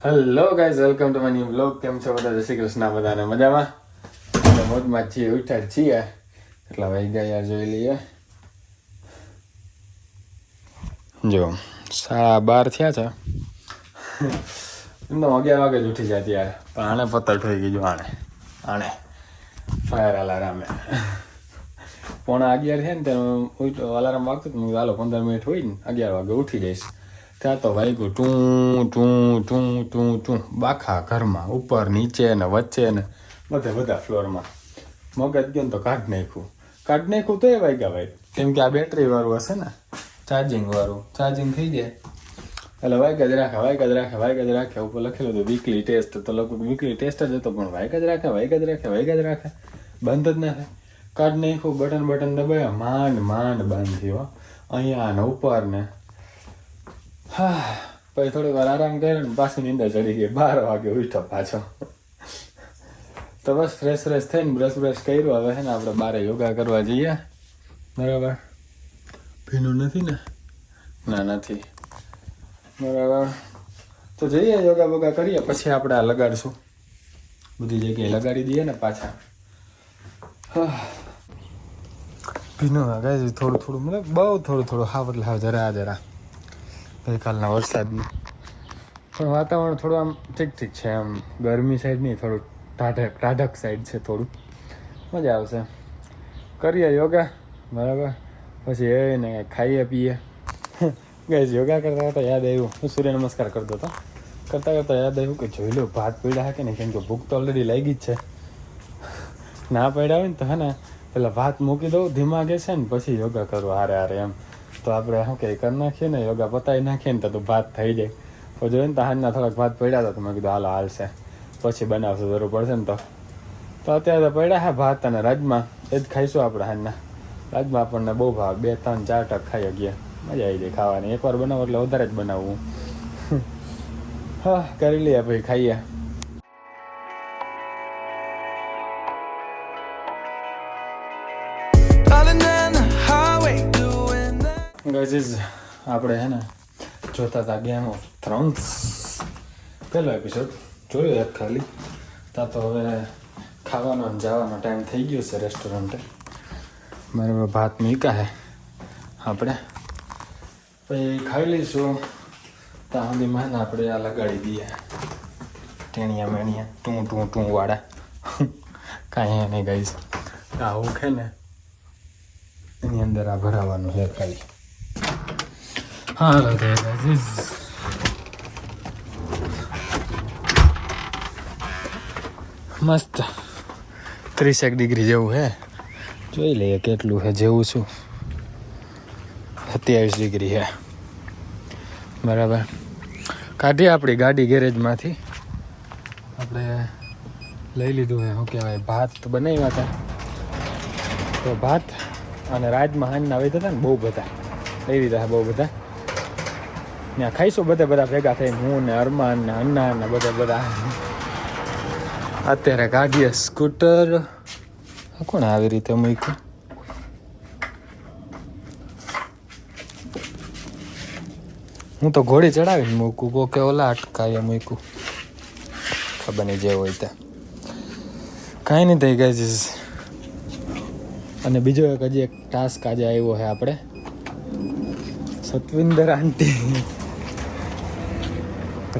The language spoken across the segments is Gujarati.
Hello guys, welcome to my new blog. કેમ છો બધા? જય શ્રી કૃષ્ણ. બધાને મજામાં? અમે મોજમાં છીએ, ઉઠ્યા છીએ. કેટલા વાગ્યા યાર જોઈ લઈએ. જો 12:30 થયા છે. એમ તો 11 વાગે જ ઉઠી જતી યાર, પણ આને પત્તર થઈ ગઈ. જો આણે ફાયર અલાર્મ 11:30 થયા ને ત્યારે અલાર્મ વાગતું હતું. હાલો 15 મિનિટ હોય ને 11 વાગે ઉઠી જઈશ. ત્યાં તો વાગ્યું ટું ટું ટું ટું ટું, બાખા ઘરમાં, ઉપર નીચે ને વચ્ચે ને બધા ફ્લોરમાં. મગજ ગયો ને તો કાઢ નાખ્યું તો એ વાગ્યા ભાઈ. કેમ કે આ બેટરી વાળું હશે ને, ચાર્જિંગ થઈ જાય એટલે વાગ્યા જ રાખે. ઉપર લખેલું હતું વીકલી ટેસ્ટ, તો લગભગ વીકલી ટેસ્ટ જ હતો, પણ વાગ્યા જ રાખે, બંધ જ ના થાય. કાઢ નાખ્યું, બટન દબાવ્યા, માંડ બંધ થયો અહીંયા ને ઉપર ને. હા, પછી થોડી વાર આરામ કર્યો ને પાછી નીંદર ચડી ગઈ. 12 વાગે ઉઠ્યો પાછો. તો બસ ફ્રેશ થઈને બ્રશ કર્યું. હવે છે ને આપણે બારે યોગા કરવા જઈએ. બરાબર, ભીનું નથી ને? ના, નથી. બરાબર, તો જઈએ યોગા બોગા કરીએ, પછી આપણે આ લગાડશું. બધી જગ્યાએ લગાડી દઈએ ને પાછા. ભીનું ગાય થોડું મતલબ બહુ થોડું હાવ એટલે હાવ જરા ગઈકાલના વરસાદનું. પણ વાતાવરણ થોડું આમ ઠીક છે. આમ ગરમી સાઈડ નહીં, થોડું ટાઢક સાઈડ છે. થોડું મજા આવશે. કરીએ યોગા. બરાબર, પછી એને ખાઈએ પીએ. ગાઈઝ યોગા કરતા યાદ આવ્યું, હું સૂર્ય નમસ્કાર કરતો હતો. કરતાં યાદ આવ્યું કે જોઈ લો ભાત પડ્યા કે નહીં, કેમ કે ભૂખ તો ઓલરેડી લાગી જ છે. ના પડ્યા હોય ને તો હે ને પેલા ભાત મૂકી દઉં ધીમા ગેસે ને પછી યોગા કરું હારે એમ. તો આપણે શું કે કરી નાખીએ ને, યોગા પતાવી નાખીએ ને તો ભાત થઈ જાય. તો જોઈએ ને તો હાજના થોડાક ભાત પડ્યા હતા, તો મેં કીધું હાલશે, પછી બનાવશું, જરૂર પડશે ને તો અત્યારે તો પડ્યા હા ભાત અને રાજમા. એ જ ખાઈશું આપણે હાજના. રાજમા આપણને બહુ ભાવ, 2, 3, 4 ટક ખાઈ ગયા, મજા આવી જાય ખાવાની. એકવાર બનાવો એટલે વધારે જ બનાવવું. હા, કરી લઈએ પછી ખાઈએ. ગાઈઝ આપણે હે ને જોતા હતા ગેમ ઓફ થ્રોન્સ, પહેલો એપિસોડ જોયો એક ખાલી. ત્યાં તો હવે ખાવાનો અને જવાનો ટાઈમ થઈ ગયો છે રેસ્ટોરન્ટે. બરાબર, ભાત મૂક્યા હે આપણે, પછી ખાઈ લઈશું. ત્યાં સુધીમાં ને આપણે આ લગાડી દઈએ ટેણિયા મેણિયા ટું વાળા. કાંઈ નહીં ગાઈઝ, આ હુંખે ને એની અંદર આ ભરાવાનું છે ખાલી. હાલો મસ્ત 30 ડિગ્રી જેવું હે. જોઈ લઈએ કેટલું હે. જેવું છું 27 ડિગ્રી હે. બરાબર, કાઢીએ આપણી ગાડી ગેરેજમાંથી. આપણે લઈ લીધું હે, શું કહેવાય, ભાત બનાવ્યા હતા. તો ભાત અને રાજમાં હાંજના આવી હતા ને, બહુ બધા લઈ લીધા બહુ બધા. ત્યાં ખાઈશું બધા ભેગા થઈને, હું ને અરમાન ને અન્ના ને બધા. અત્યારે કાઢીએ સ્કૂટર. કોણ આવી રીતે મૂક્યું? હું તો ઘોડી ચડાવીને મૂકું, કોકે ઓલા અટકાય મૂક્યું, ખબર નહીં જે હોય ત્યાં. કાંઈ નહીં થઈ ગઈ. અને બીજો હજી એક ટાસ્ક આજે આવ્યો છે આપણે. સતવિંદર આંટી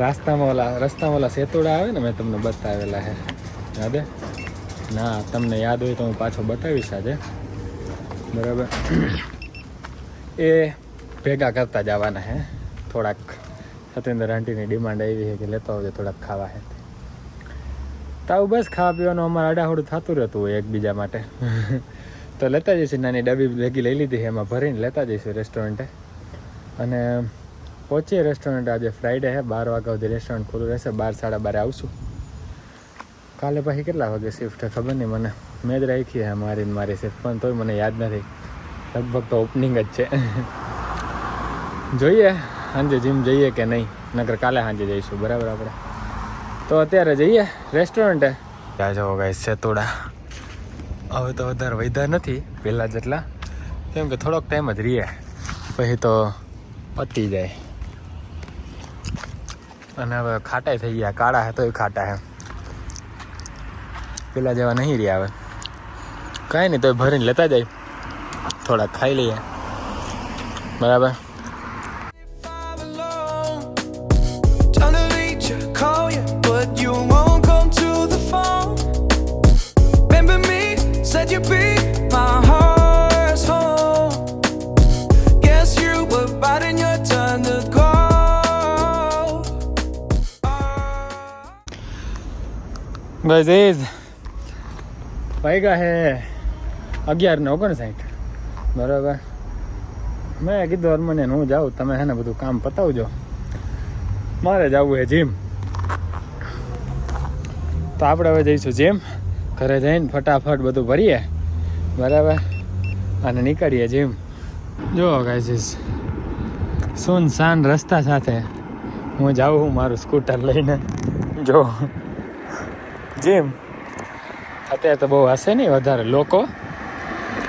રસ્તામાં ઓલા સેતુડા આવે ને, મેં તમને બતાવેલા છે યાદ? ના, તમને યાદ હોય તો હું પાછો બતાવીશ આજે. બરાબર, એ ભેગા કરતા જવાના હે થોડાક. સતવિંદર આંટીની ડિમાન્ડ આવી છે કે લેતા આવજો થોડાક ખાવા છે. તો બસ ખાવા પીવાનું અમારે આડાહોડું થતું રહેતું હોય એકબીજા માટે. તો લેતા જઈશું, નાની ડબ્બી ભેગી લઈ લીધી, એમાં ભરીને લેતા જઈશું રેસ્ટોરન્ટે. અને પહોંચીએ રેસ્ટોરન્ટ. આજે ફ્રાઈડે છે, 12 વાગ્યા સુધી રેસ્ટોરન્ટ ખુલ્લું રહેશે. 12, 12:30 આવશું. કાલે પછી કેટલા વાગે શિફ્ટ ખબર નહીં મને. મેં જ રાખી છે મારી શિફ્ટ, પણ તોય મને યાદ નથી. લગભગ તો ઓપનિંગ જ છે. જોઈએ સાંજે જીમ જઈએ કે નહીં, નકર કાલે સાંજે જઈશું. બરાબર, આપણે તો અત્યારે જઈએ રેસ્ટોરન્ટે. ત્યાં જવો ગાઈસ સેતુડા. હવે તો વધારે વધ્યા નથી પહેલાં જેટલા, કેમ કે થોડોક ટાઈમ જ રહીએ પછી તો પતી જાય. અને હવે ખાટા થઈ ગયા, કાળા હે તોય ખાટા હે, પેલા જેવા નહીં રહ્યા હવે. કાંઈ નહીં, તો ભરીને લેતા જાય, થોડાક ખાઈ લઈએ. બરાબર. ગાઈઝ વાગ્યા હે 11:59. બરાબર. મેં કીધું અરમને હું જાઉં, તમે હે ને બધું કામ પતાવજો, મારે જવું હે જીમ. તો આપણે હવે જઈશું જીમ. ઘરે જઈને ફટાફટ બધું ભરીએ, બરાબર, અને નીકળીએ જીમ. જો ગાઈઝ સુનસાન રસ્તા સાથે હું જાઉં મારું સ્કૂટર લઈને. જો જીમ અત્યારે તો બહુ હશે નહીં વધારે લોકો,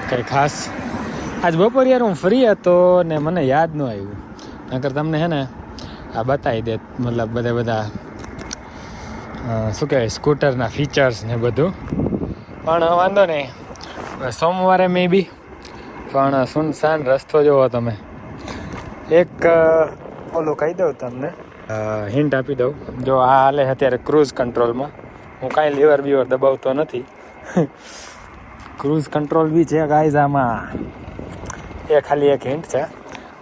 કંઈ ખાસ. આજ બપોર યાર હું ફ્રી હતો ને મને યાદ ન આવ્યું, નકર તમને હે ને આ બતાવી દે, મતલબ બધા શું કહેવાય સ્કૂટરના ફીચર્સ ને બધું. પણ વાંધો નહીં, સોમવારે મે બી. પણ સુનસાન રસ્તો જોવો તમે. એક ઓલું કહી દઉં તમને, હિન્ટ આપી દઉં. જો આ હાલે અત્યારે ક્રૂઝ કંટ્રોલમાં, હું કાંઈ લીવર બીવર દબાવતો નથી. ક્રૂઝ કંટ્રોલ બી છે ગાઈઝ આમાં, એ ખાલી એક હિન્ટ છે,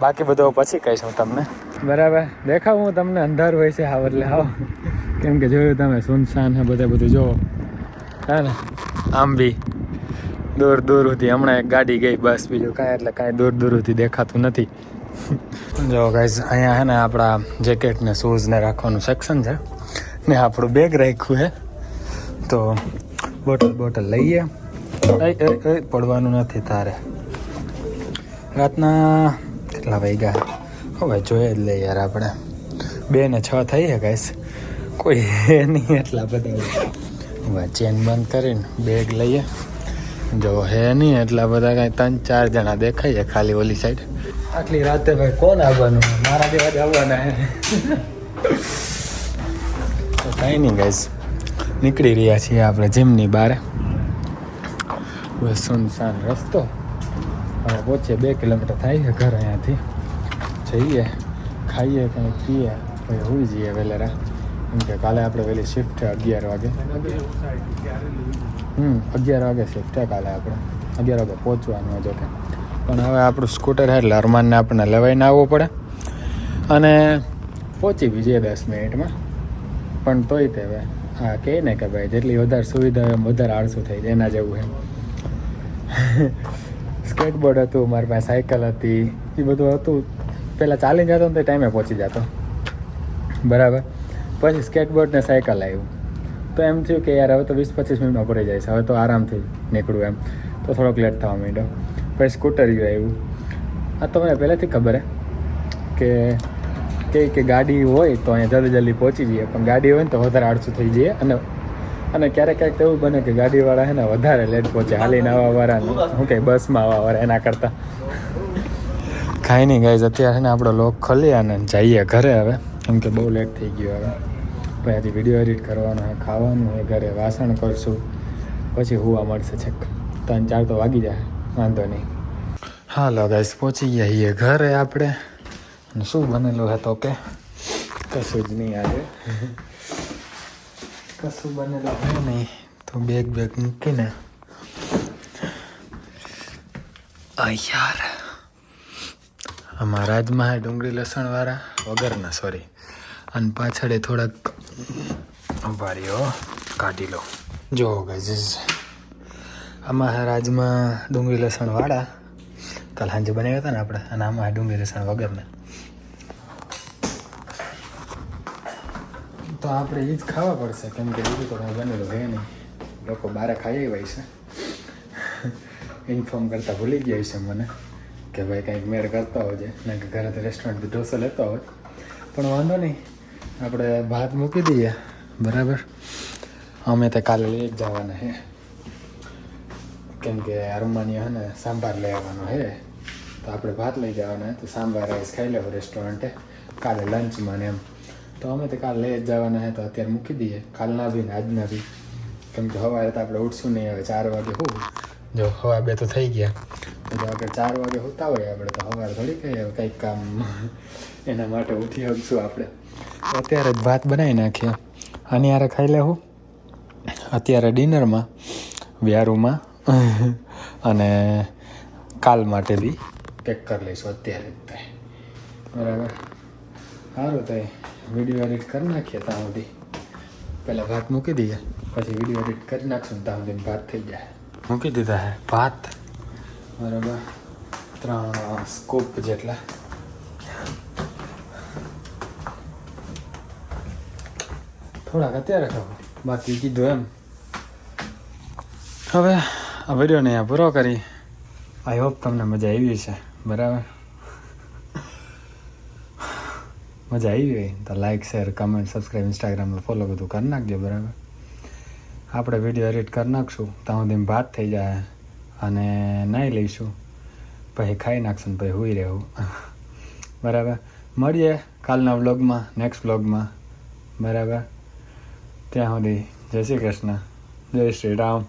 બાકી બધો પછી કહીશ હું તમને. બરાબર. દેખાવું હું તમને અંધારું હોય છે હાવ એટલે હાવ, કેમ કે જોયું તમે સુનસાન હે બધું જોવો હે ને. આમ બી દૂર દૂર સુધી હમણાં એક ગાડી ગઈ બસ, બીજું કાંઈ એટલે કાંઈ દૂર દૂર સુધી દેખાતું નથી. જો ગાઈઝ અહીંયા હે ને આપણા જેકેટ ને શૂઝ ને રાખવાનું સેક્શન છે ને આપણું બેગ રાખ્યું છે. તો બોટલ લઈએ, પડવાનું નથી તારે. રાતના કેટલા વાગ્યા હવે જોઈએ જ લઈએ યાર, આપણે 2:06 થઈ છે ગાઈસ, કોઈ હે નહીં એટલા બધા. હવે ચેન બંધ કરીને બેગ લઈએ. જો હે નહીં એટલા બધા, કાંઈ 3-4 જણા દેખાય છે ખાલી ઓલી સાઈડ. આટલી રાતે ભાઈ કોણ આવવાનું, મારા જેવા જ આવવાના હે. તો કાંઈ નહીં ગાઈસ, નીકળી રહ્યા છીએ આપણે જીમની બહાર. સુનસાન રસ્તો, હવે પહોંચીએ 2 કિલોમીટર થાય છે ઘર અહીંયાથી. જઈએ, ખાઈએ, કંઈ પીએ, પછી હોઈ જઈએ વહેલા, કેમ કે કાલે આપણે વહેલી શિફ્ટ છે 11 વાગે. 11 વાગે શિફ્ટ છે કાલે આપણે, 11 વાગે પહોંચવાનું હોય. જોકે પણ હવે આપણું સ્કૂટર છે એટલે અરમાનને આપણને લેવાઈને આવવું પડે, અને પહોંચી બી જઈએ 10 મિનિટમાં. પણ તોય તે હવે હા કહે ને કે ભાઈ જેટલી વધારે સુવિધા હોય એમ વધારે આળસું થઈ જાય, એના જેવું એમ. સ્કેટબોર્ડ હતું, મારી પાસે સાયકલ હતી, એ બધું હતું. પહેલાં ચાલીને જતો ને તો ટાઈમે પહોંચી જતો, બરાબર. પછી સ્કેટબોર્ડ ને સાયકલ આવ્યું તો એમ થયું કે યાર હવે તો 20-25 મિનિટમાં પડી જાય છે, હવે તો આરામથી નીકળું એમ. તો થોડોક લેટ થવા માંડ્યો. પછી સ્કૂટરિયું આવ્યું. આ તો મને પહેલેથી ખબર હે કે ગાડી હોય તો અહીંયા જલ્દી પહોંચી જઈએ, પણ ગાડી હોય ને તો વધારે આળસું થઈ જઈએ. અને ક્યારેક તો એવું બને કે ગાડીવાળા છે ને વધારે લેટ પહોંચે, હાલીને આવવાવાળા શું કંઈ બસમાં આવવાવાળા એના કરતાં. કાંઈ નહીં ગાઈઝ, અત્યારે છે ને આપણો લોક ખોલી અને જઈએ ઘરે હવે, કેમ કે બહુ લેટ થઈ ગયો હવે. પછી હજી વિડીયો એડિટ કરવાનો હોય, ખાવાનું હોય, ઘરે વાસણ કરશું, પછી હુવા મળશે છેક 3-4 તો વાગી જાય, વાંધો નહીં. હાલો ગાઈઝ, પહોંચી ગયા છીએ ઘરે આપણે. અને શું બનેલું હે તો કે કશું જ નહીં, આજે કશું બનેલું હે નહીં. તો બેગ મૂકીને યાર આમાં રાજમાં ડુંગળી લસણવાળા વગરના, સોરી. અને પાછળ થોડાક ભારીઓ કાઢી લો. જો ગાઈઝ આમાં રાજમાં ડુંગળી લસણવાળા કાલ સાંજે બનાવ્યા હતા ને આપણે, અને આમાં ડુંગળી લસણ વગરના. તો આપણે એ જ ખાવા પડશે, કેમ કે બીજું તો કંઈ બનેલું હે નહીં. લોકો બહાર ખાઈ હોય છે, ઇન્ફોર્મ કરતાં ભૂલી ગયા છે મને કે ભાઈ કંઈક મેળ કરતા હોય છે ને, કે ઘરે તો રેસ્ટોરન્ટથી ઢોસો લેતા હોય. પણ વાંધો નહીં, આપણે ભાત મૂકી દઈએ, બરાબર. અમે તો કાલે લઈ જ જવાના છે, કેમ કે અરમાનીયા હે ને સાંભાર લઈ આવવાનો છે, તો આપણે ભાત લઈ જવાના. તો સાંભાર રાઈસ ખાઈ લેવો રેસ્ટોરન્ટે કાલે લંચમાં ને એમ. તો અમે તો કાલ લઈ જ જવાના હે તો અત્યારે મૂકી દઈએ. કાલના બી ને આજના બી, કેમ કે સવારે તો આપણે ઉઠશું નહીં. હવે 4 વાગે હું જો 2:15 તો થઈ ગયા. જો આગળ 4 વાગે હોતા હોય આપણે તો સવારે થોડી કંઈ કંઈક કામ એના માટે ઉઠી શકશું આપણે. અત્યારે જ ભાત બનાવી નાખીએ. આની હારે ખાઈ લેવું અત્યારે ડિનરમાં વ્યારુમાં અને કાલ માટે બી પેક કરી લઈશું અત્યારે જ થાય. બરાબર, સારું તો વિડીયો એડિટ કરી નાખીએ ત્યાં સુધી. પહેલાં ભાત મૂકી દઈએ, પછી વિડીયો એડિટ કરી નાખશું ત્યાં સુધી ભાત થઈ જાય. મૂકી દીધા હે ભાત, બરાબર, 3 સ્કૂપ જેટલા. થોડાક અત્યારે ખાવું, બાકી કીધું એમ. હવે આ વિડીયોને અહીંયા પૂરો કરી. આઈ હોપ તમને મજા આવી છે. બરાબર, મજા આવી હોય તો લાઇક, શેર, કમેન્ટ, સબસ્ક્રાઈબ, ઇન્સ્ટાગ્રામમાં ફોલો બધું કરી નાખજો. બરાબર, આપણે વિડીયો એડિટ કરી નાખશું ત્યાં સુધી ભાત થઈ જાય અને નાહી લઈશું, પછી ખાઈ નાખશું, પછી સૂઈ રહેવું. બરાબર, મળીએ કાલના વ્લોગમાં, નેક્સ્ટ વ્લોગમાં. બરાબર, ત્યાં સુધી જય શ્રી કૃષ્ણ, જય શ્રી રામ.